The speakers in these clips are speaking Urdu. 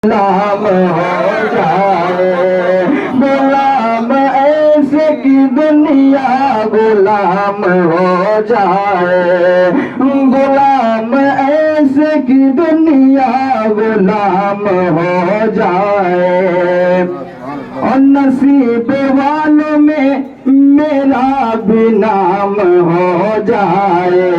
غلام ہو جائے، غلام ایسے کی دنیا غلام ہو جائے، غلام ایسے کی دنیا غلام ہو جائے، اور نصیب والوں میں میرا بھی نام ہو جائے،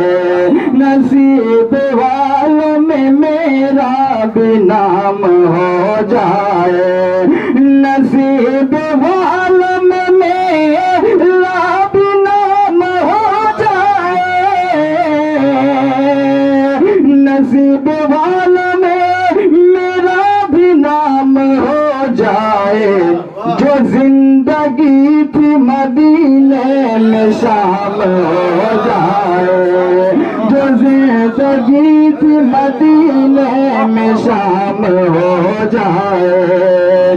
نصیب والوں میں میرا بھی نام ہو جائے، نصیب والوں میں میرا بھی نام ہو جائے، نصیب والوں میں میرا بھی نام ہو جائے، جو زندگی تھی مدینے میں شام ہو جائے، جو زندگی تھی مدینے میں شام ہو جائے،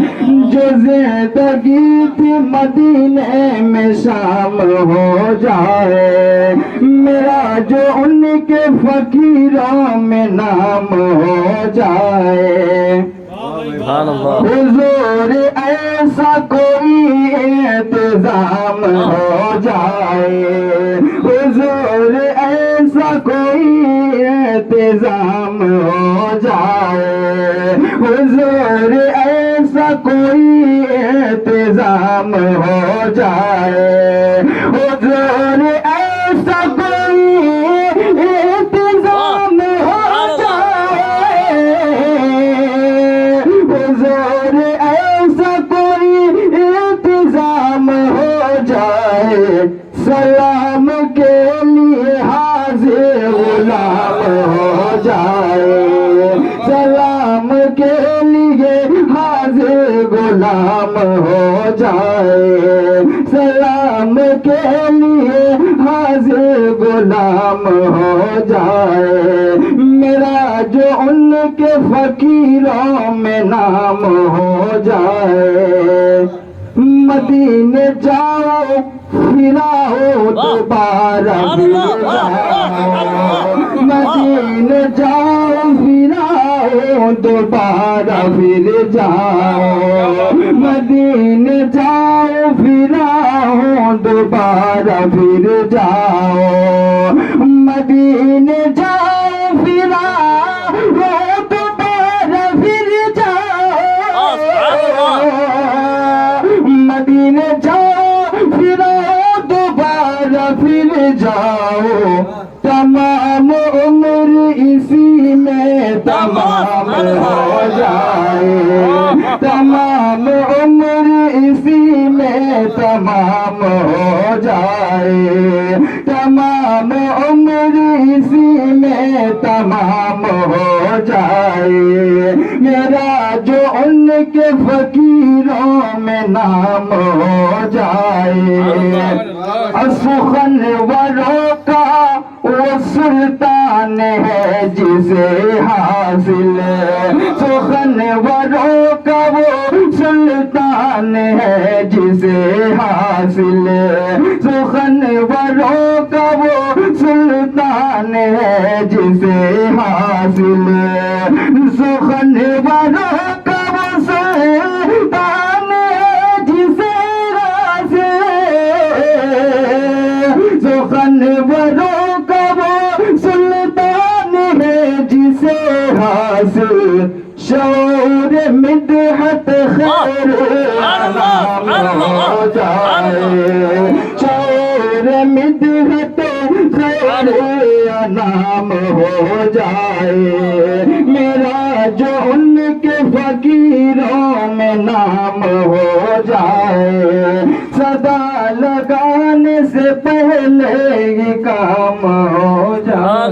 جو زندگی تھی مدینے میں شام ہو جائے، میرا جو ان کے فقیروں میں نام ہو جائے، حضور ایسا کوئی انتظام ہو جائے، حضور ایسا کوئی انتظام ہو جائے، حضور ایسا کوئی انتظام ہو جائے، حضور ایسا کوئی انتظام ہو جائے، حضور ایسا کوئی انتظام ہو جائے، سلام کے لیے حاضر غلام ہو جائے، سلام کے لیے حاضر غلام ہو جائے، سلام کے لیے حاضر غلام ہو جائے، میرا جو ان کے فقیروں میں نام ہو جائے، مدینے جاؤ پھر آؤ دوبارہ پھر جاؤ، مدینے جاؤ پھر آؤ دوبارہ پھر جاؤ، مدینے جاؤ پھر آؤ دوبارہ پھر جاؤ، مدینے جاؤ پھر آؤ دوبارہ پھر جاؤ، مدینے جاؤ پھر آؤ دوبارہ پھر جاؤ، تمام عمر اسی میں تمام ہو جائے، تمام عمر اسی میں تمام ہو جائے، تمام عمر اسی میں تمام ہو جائے، میرا جو ان کے فقیروں میں نام ہو جائے، سخن وروں کا وہ سلطان ہے جسے حاصل، سخن وروں کا وہ سلطان ہے جسے حاصل، سخن وروں کا وہ سلطان ہے جسے حاصل، سخن وروں کا وہ سلطان ہے جسے حاصل، سخن وروں کا وہ سلطان ہے جسے حاصل، شعور مدحت خیر انام ہو جائے، شعور مدحت خیر انام ہو جائے، میرا جو ان کے فقیروں میں نام ہو جائے، صدا لگانے سے پہلے یہ کام ہو جائے۔